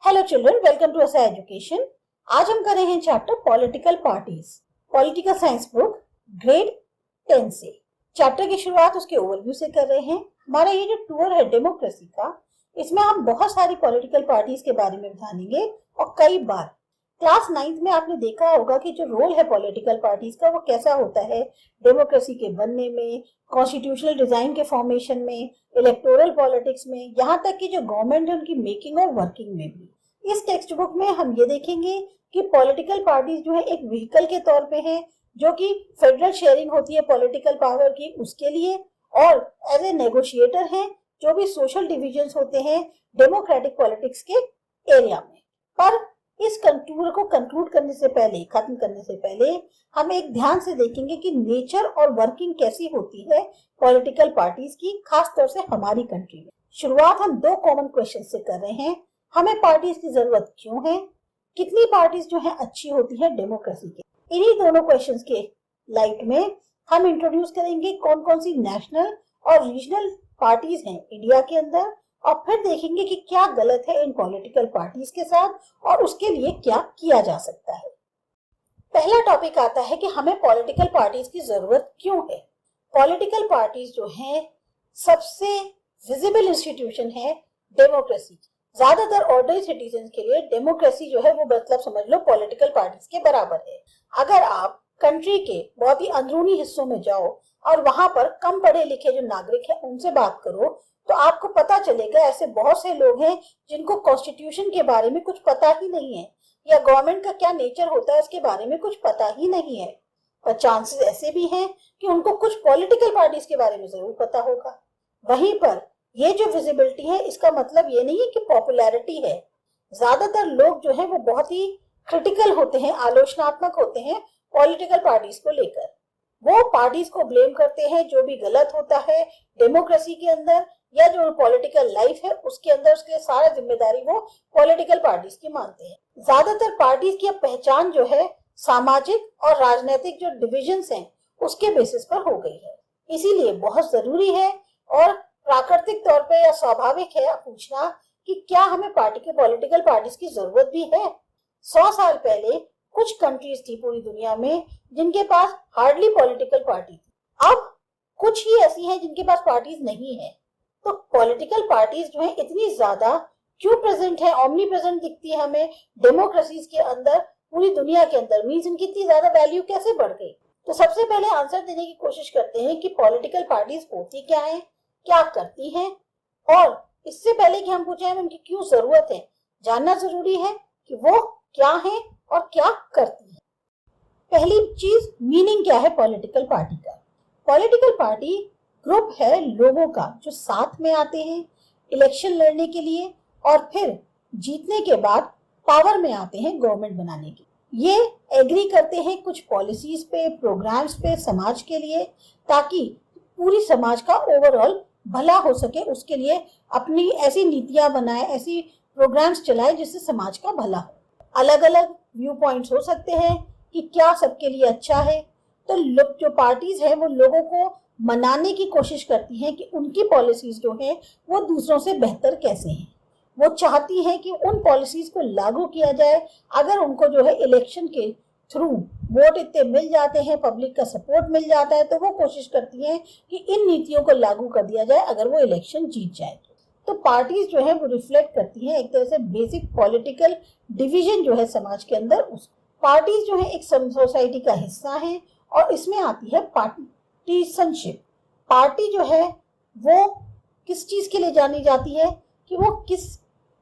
Hello children, welcome to एसा education. आज हम कर रहे हैं chapter political parties, political science book grade 10 से। चैप्टर की शुरुआत उसके ओवरव्यू से कर रहे हैं। हमारा ये जो टूर है डेमोक्रेसी का, इसमें हम बहुत सारी पॉलिटिकल पार्टीज के बारे में जानेंगे और कई बार क्लास 9th में आपने देखा होगा कि जो रोल है पॉलिटिकल पार्टीज का वो कैसा होता है डेमोक्रेसी के बनने में, कॉन्स्टिट्यूशनल डिजाइन के फॉर्मेशन में, इलेक्टोरल पॉलिटिक्स में, यहाँ तक कि जो गवर्नमेंट है उनकी मेकिंग और वर्किंग में भी। इस टेक्स्ट बुक में हम ये देखेंगे कि पॉलिटिकल पार्टीज जो है एक व्हीकल के तौर पे है जो कि फेडरल शेयरिंग होती है पॉलिटिकल पावर की उसके लिए, और एज ए नेगोशिएटर है जो भी सोशल डिविजन्स होते हैं डेमोक्रेटिक पॉलिटिक्स के एरिया में। पर इस टूर को कंक्लूड करने से पहले, खत्म करने से पहले, हम एक ध्यान से देखेंगे कि नेचर और वर्किंग कैसी होती है पॉलिटिकल पार्टीज की, खास तौर से हमारी कंट्री में। शुरुआत हम दो कॉमन क्वेश्चन से कर रहे हैं। हमें पार्टीज की जरूरत क्यों है, कितनी पार्टीज जो है अच्छी होती है डेमोक्रेसी के। इन्हीं दोनों क्वेश्चंस के लाइट में हम इंट्रोड्यूस करेंगे कौन कौन सी नेशनल और रीजनल पार्टीज हैं इंडिया के अंदर, और फिर देखेंगे कि क्या गलत है इन पॉलिटिकल पार्टीज के साथ और उसके लिए क्या किया जा सकता है। पहला टॉपिक आता है कि हमें पॉलिटिकल पार्टीज की जरूरत क्यों है। पॉलिटिकल पार्टीज जो हैं सबसे विजिबल इंस्टीट्यूशन है डेमोक्रेसी। ज्यादातर ऑर्डिनरी सिटीजन के लिए डेमोक्रेसी जो है वो मतलब समझ लो पॉलिटिकल पार्टीज के बराबर है। अगर आप कंट्री के बहुत ही अंदरूनी हिस्सों में जाओ और वहां पर कम पढ़े लिखे जो नागरिक हैं उनसे बात करो तो आपको पता चलेगा ऐसे बहुत से लोग हैं जिनको कॉन्स्टिट्यूशन के बारे में कुछ पता ही नहीं है, या गवर्नमेंट का क्या नेचर होता है इसके बारे में कुछ पता ही नहीं है। पर चांसेस ऐसे भी हैं कि उनको कुछ पॉलिटिकल पार्टीज के बारे में जरूर पता होगा। वहीं पर ये जो विजिबिलिटी है इसका मतलब ये नहीं है कि पॉपुलैरिटी है। ज्यादातर लोग जो है वो बहुत ही क्रिटिकल होते हैं, आलोचनात्मक होते हैं पॉलिटिकल पार्टीज को लेकर। वो पार्टीज को ब्लेम करते हैं जो भी गलत होता है डेमोक्रेसी के अंदर, या जो पॉलिटिकल लाइफ है उसके अंदर उसके सारा जिम्मेदारी वो पॉलिटिकल पार्टीज की मानते हैं। ज्यादातर पार्टीज की पहचान जो है सामाजिक और राजनीतिक जो डिविजन्स हैं उसके बेसिस पर हो गई है। इसीलिए बहुत जरूरी है और प्राकृतिक तौर पे या स्वाभाविक है पूछना कि क्या हमें पॉलिटिकल पार्टीज की जरूरत भी है। 100 साल पहले कुछ कंट्रीज थी पूरी दुनिया में जिनके पास हार्डली पॉलिटिकल पार्टी थी। अब कुछ ही ऐसी हैं जिनके पास पार्टीज नहीं है। तो पॉलिटिकल पार्टीज जो है इतनी ज्यादा क्यों प्रेजेंट है, ऑमनी प्रेजेंट दिखती है हमें डेमोक्रेसीज के अंदर पूरी दुनिया के अंदर, मीन्स इनकी इतनी ज्यादा वैल्यू कैसे बढ़ गई। तो सबसे पहले आंसर देने की कोशिश करते हैं कि पॉलिटिकल पार्टीज होती क्या है, क्या करती हैं, और इससे पहले कि हम पूछें उनकी क्यों जरूरत है, जानना जरूरी है कि वो क्या है और क्या करती है। पहली चीज, मीनिंग क्या है पॉलिटिकल पार्टी का। पॉलिटिकल पार्टी ग्रुप है लोगों का जो साथ में आते हैं इलेक्शन लड़ने के लिए और फिर जीतने के बाद पावर में आते हैं गवर्नमेंट बनाने की। ये एग्री करते हैं कुछ पॉलिसीज पे, प्रोग्राम्स पे समाज के लिए, ताकि पूरी समाज का ओवरऑल भला हो सके। उसके लिए अपनी ऐसी नीतियां बनाए, ऐसी प्रोग्राम्स चलाए जिससे समाज का भला हो। अलग अलग व्यू पॉइंट्स हो सकते हैं कि क्या सबके लिए अच्छा है। तो जो पार्टीज है वो लोगों को मनाने की कोशिश करती हैं कि उनकी पॉलिसीज जो है वो दूसरों से बेहतर कैसे हैं। वो चाहती हैं कि उन पॉलिसीज को लागू किया जाए। अगर उनको जो है इलेक्शन के थ्रू वोट इतने मिल जाते हैं, पब्लिक का सपोर्ट मिल जाता है, तो वो कोशिश करती हैं कि इन नीतियों को लागू कर दिया जाए अगर वो इलेक्शन जीत जाए। तो पार्टीज जो है वो रिफ्लेक्ट करती हैं एक तरह से बेसिक पॉलिटिकल डिवीजन जो है समाज के अंदर। उस पार्टीज जो है एक सोसाइटी का हिस्सा है और इसमें आती है पार्टीशनशिप। पार्टी जो है वो किस चीज के लिए जानी जाती है कि वो किस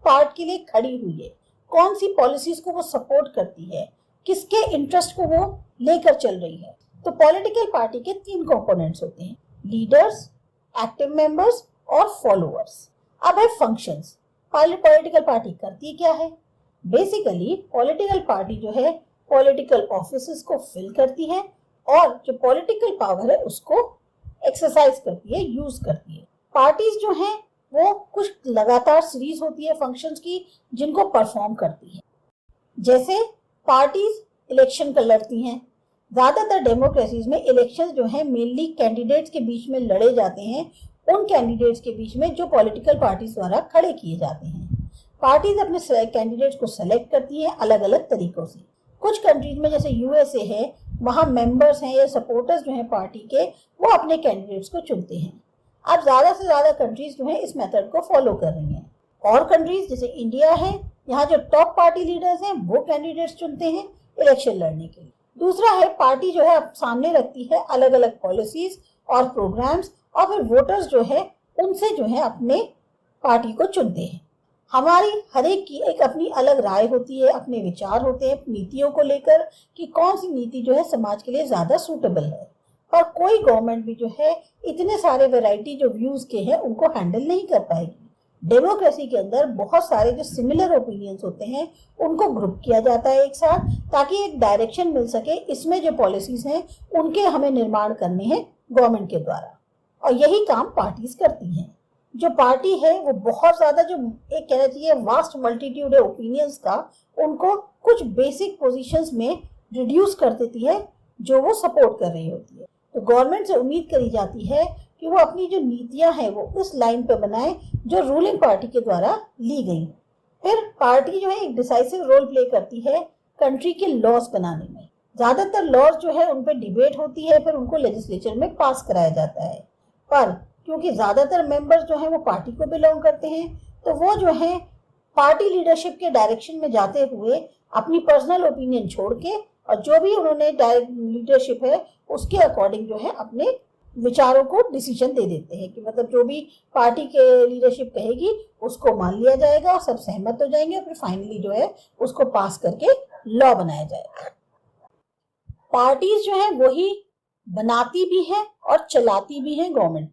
पार्ट के लिए खड़ी हुई है, कौन सी पॉलिसीज को वो सपोर्ट करती है, किसके इंटरेस्ट को वो लेकर चल रही है। तो पॉलिटिकल पार्टी के 3 कंपोनेंट्स होते हैं, लीडर्स, एक्टिव मेंबर्स और फॉलोअर्स। अब है फंक्शंस। पॉलिटिकल पार्टी करती क्या है। बेसिकली पॉलिटिकल पार्टी जो है पॉलिटिकल ऑफिसेस को फिल करती है और जो पॉलिटिकल पावर है उसको एक्सरसाइज करती है, यूज करती है। पार्टीज जो हैं वो कुछ लगातार सीरीज होती है फंक्शंस की जिनको परफॉर्म करती है। जैसे पार्टीज इलेक्शन कर लड़ती हैं। ज्यादातर डेमोक्रेसीज में इलेक्शन जो है मेनली कैंडिडेट्स के बीच में लड़े जाते हैं, उन कैंडिडेट्स के बीच में जो पॉलिटिकल पार्टीज द्वारा खड़े किए जाते हैं। पार्टीज अपने कैंडिडेट्स को सेलेक्ट करती हैं अलग अलग तरीकों से। कुछ कंट्रीज में जैसे यूएसए है, वहाँ मेंबर्स हैं या सपोर्टर्स जो हैं पार्टी के, वो अपने कैंडिडेट्स को चुनते हैं। अब ज़्यादा से ज़्यादा कंट्रीज जो है इस मेथड को फॉलो कर रही हैं। और कंट्रीज जैसे इंडिया है, यहाँ जो टॉप पार्टी लीडर्स हैं वो कैंडिडेट्स चुनते हैं इलेक्शन लड़ने के लिए। दूसरा है, पार्टी जो है सामने रखती है अलग अलग पॉलिसीज और प्रोग्राम्स, और फिर वोटर्स जो है उनसे जो है अपने पार्टी को चुनते हैं। हमारी हर एक की एक अपनी अलग राय होती है, अपने विचार होते हैं नीतियों को लेकर कि कौन सी नीति जो है समाज के लिए ज़्यादा सूटेबल है। और कोई गवर्नमेंट भी जो है इतने सारे वैरायटी जो व्यूज़ के हैं उनको हैंडल नहीं कर पाएगी। डेमोक्रेसी के अंदर बहुत सारे जो सिमिलर ओपिनियंस होते हैं उनको ग्रुप किया जाता है एक साथ, ताकि एक डायरेक्शन मिल सके। इसमें जो पॉलिसीज हैं उनके हमें निर्माण करने हैं गवर्नमेंट के द्वारा, और यही काम पार्टीज करती हैं। जो पार्टी है वो बहुत ज़्यादा जो एक कहना चाहिए वास्ट मल्टीट्यूड है ओपिनियंस का, उनको कुछ बेसिक पोजीशंस में रिड्यूस कर देती है जो वो सपोर्ट कर रही होती है। तो गवर्नमेंट से उम्मीद करी जाती है कि वो अपनी जो नीतियां हैं वो उस लाइन पे बनाए जो रूलिंग पार्टी के द्वारा ली गई। फिर पार्टी जो है एक डिसाइसिव रोल प्ले करती है कंट्री के लॉज बनाने में। ज़्यादातर लॉज जो है उन पर डिबेट होती है, फिर उनको लेजिस्लेचर में पास कराया जाता है। पर क्योंकि ज़्यादातर मेंबर्स जो हैं वो पार्टी को बिलोंग करते हैं, तो वो जो है पार्टी लीडरशिप के डायरेक्शन में जाते हुए अपनी पर्सनल ओपिनियन छोड़ के, और जो भी उन्होंने लीडरशिप है उसके अकॉर्डिंग जो है अपने विचारों को डिसीजन दे देते हैं कि मतलब जो भी पार्टी के लीडरशिप कहेगी उसको मान लिया जाएगा और सब सहमत हो जाएंगे, और फिर फाइनली जो है उसको पास करके लॉ बनाया जाएगा। पार्टीज जो है वही बनाती भी है और चलाती भी है गवर्नमेंट।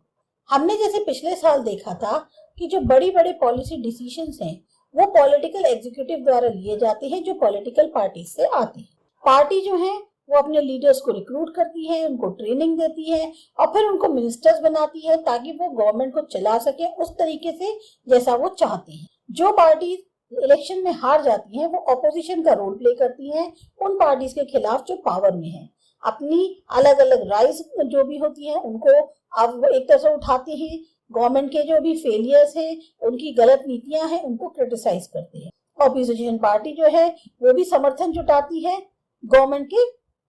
हमने जैसे पिछले साल देखा था कि जो बड़ी बड़ी पॉलिसी डिसीजंस हैं वो पॉलिटिकल एग्जीक्यूटिव द्वारा लिए जाते हैं जो पॉलिटिकल पार्टी से आते हैं। पार्टी जो है वो अपने लीडर्स को रिक्रूट करती है, उनको ट्रेनिंग देती है और फिर उनको मिनिस्टर्स बनाती है ताकि वो गवर्नमेंट को चला सके उस तरीके से जैसा वो चाहते हैं। जो पार्टी इलेक्शन में हार जाती हैं वो ऑपोजिशन का रोल प्ले करती हैं उन पार्टीज के खिलाफ जो पावर में है। अपनी अलग अलग राइज जो भी होती हैं उनको अब वो एक तरह से उठाती ही गवर्नमेंट के जो भी फेलियर्स हैं, उनकी गलत नीतियां हैं, उनको क्रिटिसाइज करते हैं। ऑपोजिशन पार्टी जो है वो भी समर्थन जुटाती है गवर्नमेंट के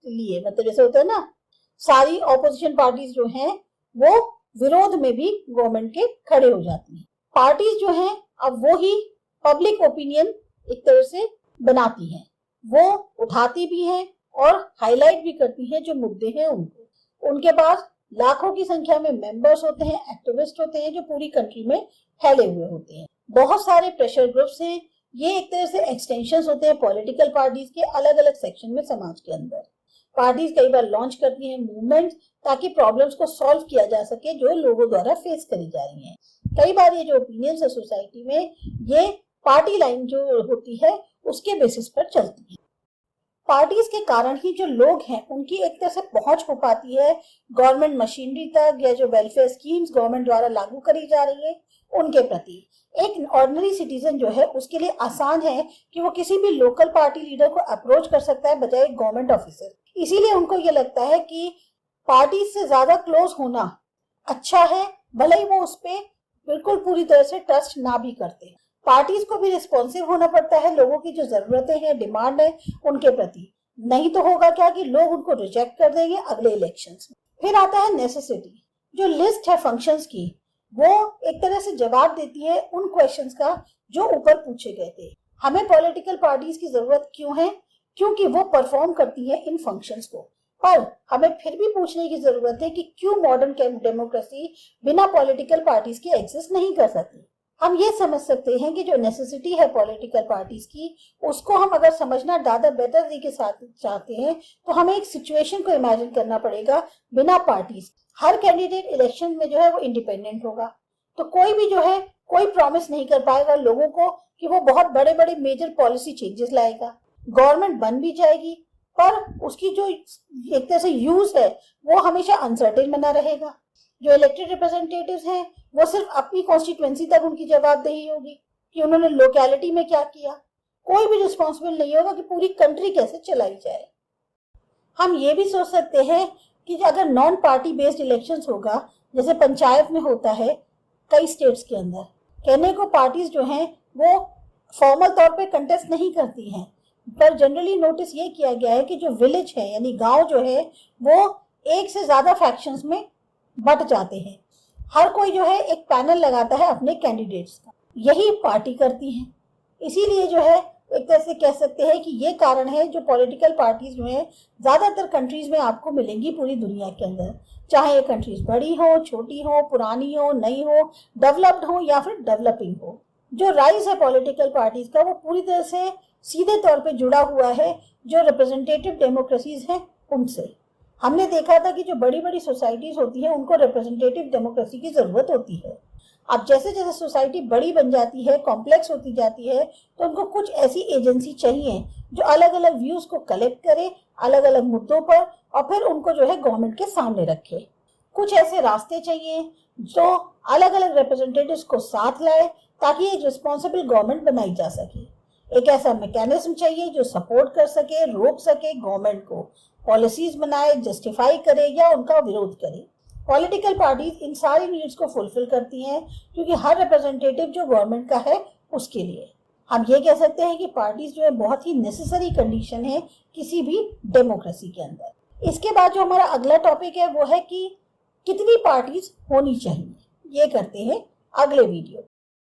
लिए। मतलब जैसे होता है ना, सारी ऑपोजिशन पार्टीज जो हैं वो विरोध में भी गवर्नमेंट के खड़े हो जाती हैं। पार्टीज जो हैं अब वो ही पब्लिक ओपिनियन एक तरह से बनाती हैं, वो उठाती भी हैं और हाईलाइट भी करती हैं जो मुद्दे हैं उनको। उनके पास लाखों की संख्या में मेंबर्स होते हैं, एक्टिविस्ट होते हैं जो पूरी कंट्री में फैले हुए होते हैं। बहुत सारे प्रेशर ग्रुप्स हैं, ये एक तरह से एक्सटेंशंस होते हैं पॉलिटिकल पार्टीज के अलग अलग सेक्शन में समाज के अंदर। पार्टीज कई बार लॉन्च करती हैं मूवमेंट ताकि प्रॉब्लम्स को सॉल्व किया जा सके जो लोगों द्वारा फेस करी जा रही हैं। कई बार ये जो ओपिनियंस है सोसाइटी में ये पार्टी लाइन जो होती है उसके बेसिस पर चलती है। पार्टीज के कारण ही जो लोग हैं उनकी एक तरह से पहुंच हो पाती है गवर्नमेंट मशीनरी तक, या जो वेलफेयर स्कीम्स गवर्नमेंट द्वारा लागू करी जा रही है उनके प्रति। एक ऑर्डिनरी सिटीजन जो है उसके लिए आसान है कि वो किसी भी लोकल पार्टी लीडर को अप्रोच कर सकता है बजाय गवर्नमेंट ऑफिसर। इसीलिए उनको ये लगता है कि पार्टी से ज्यादा क्लोज होना अच्छा है, भले ही वो उस पर बिल्कुल पूरी तरह से ट्रस्ट ना भी करते। पार्टीज को भी रिस्पॉन्सिव होना पड़ता है लोगों की जो जरूरतें हैं, डिमांड है उनके प्रति। नहीं तो होगा क्या कि लोग उनको रिजेक्ट कर देंगे अगले इलेक्शंस में। फिर आता है नेसेसिटी। जो लिस्ट है फंक्शंस की वो एक तरह से जवाब देती है उन क्वेश्चंस का जो ऊपर पूछे गए थे। हमें पॉलिटिकल पार्टीज की जरूरत क्यों है? क्योंकि वो परफॉर्म करती है इन फंक्शंस को। पर हमें फिर भी पूछने की जरूरत है कि क्यों मॉडर्न डेमोक्रेसी बिना पॉलिटिकल पार्टीज के एग्जिस्ट नहीं कर सकती। हम ये समझ सकते हैं कि जो नेसेसिटी है पॉलिटिकल पार्टीज की उसको हम अगर समझना ज्यादा बेहतर तरीके के साथ चाहते हैं तो हमें एक सिचुएशन को इमेजिन करना पड़ेगा बिना पार्टीज। हर कैंडिडेट इलेक्शन में जो है वो इंडिपेंडेंट होगा, तो कोई भी जो है कोई प्रॉमिस नहीं कर पाएगा लोगों को कि वो बहुत बड़े बड़े मेजर पॉलिसी चेंजेस लाएगा। गवर्नमेंट बन भी जाएगी पर उसकी जो एक तरह से यूज है वो हमेशा अनसर्टेन बना रहेगा। जो इलेक्टेड रिप्रेजेंटेटिव्स हैं वो सिर्फ अपनी कॉन्स्टिट्यूएंसी तक उनकी जवाबदेही होगी कि उन्होंने लोकेलिटी में क्या किया। कोई भी रिस्पॉन्सिबल नहीं होगा कि पूरी कंट्री कैसे चलाई जाए। हम ये भी सोच सकते हैं कि अगर नॉन पार्टी बेस्ड इलेक्शंस होगा जैसे पंचायत में होता है कई स्टेट्स के अंदर, कहने को पार्टीज जो हैं वो फॉर्मल तौर पे कंटेस्ट नहीं करती हैं, पर जनरली नोटिस ये किया गया है कि जो विलेज है यानी गांव जो है वो एक से ज्यादा फैक्शंस में बट जाते हैं। हर कोई जो है एक पैनल लगाता है अपने कैंडिडेट्स का, यही पार्टी करती है। इसीलिए जो है एक तरह से कह सकते हैं कि ये कारण है जो पॉलिटिकल पार्टीज जो है ज्यादातर कंट्रीज में आपको मिलेंगी पूरी दुनिया के अंदर, चाहे ये कंट्रीज बड़ी हो, छोटी हो, पुरानी हो, नई हो, डेवलप्ड हो या फिर डेवलपिंग हो। जो राइज है पॉलिटिकल पार्टीज का वो पूरी तरह से सीधे तौर पे जुड़ा हुआ है जो रिप्रेजेंटेटिव डेमोक्रेसीज हैं उनसे। हमने देखा था कि जो बड़ी बड़ी सोसाइटीज होती है उनको रिप्रेजेंटेटिव डेमोक्रेसी की जरूरत होती है। अब जैसे जैसे सोसाइटी बड़ी बन जाती है, कॉम्प्लेक्स होती जाती है, तो उनको कुछ ऐसी एजेंसी चाहिए जो अलग अलग व्यूज को कलेक्ट करे अलग अलग मुद्दों पर और फिर उनको जो है गवर्नमेंट के सामने रखे। कुछ ऐसे रास्ते चाहिए जो अलग अलग रिप्रेजेंटेटिव्स को साथ लाए ताकि एक रिस्पॉन्सिबल गवर्नमेंट बनाई जा सके। एक ऐसा मैकेनिज्म चाहिए जो सपोर्ट कर सके, रोक सके गवर्नमेंट को, पॉलिसीज बनाए, जस्टिफाई करे या उनका विरोध करे। पॉलिटिकल पार्टीज इन सारी नीड्स को फुलफिल करती हैं क्योंकि हर रिप्रेजेंटेटिव जो गवर्नमेंट का है उसके लिए। हम ये कह सकते हैं कि पार्टीज जो है बहुत ही नेसेसरी कंडीशन है किसी भी डेमोक्रेसी के अंदर। इसके बाद जो हमारा अगला टॉपिक है वो है कि कितनी पार्टीज होनी चाहिए। ये करते हैं अगले वीडियो।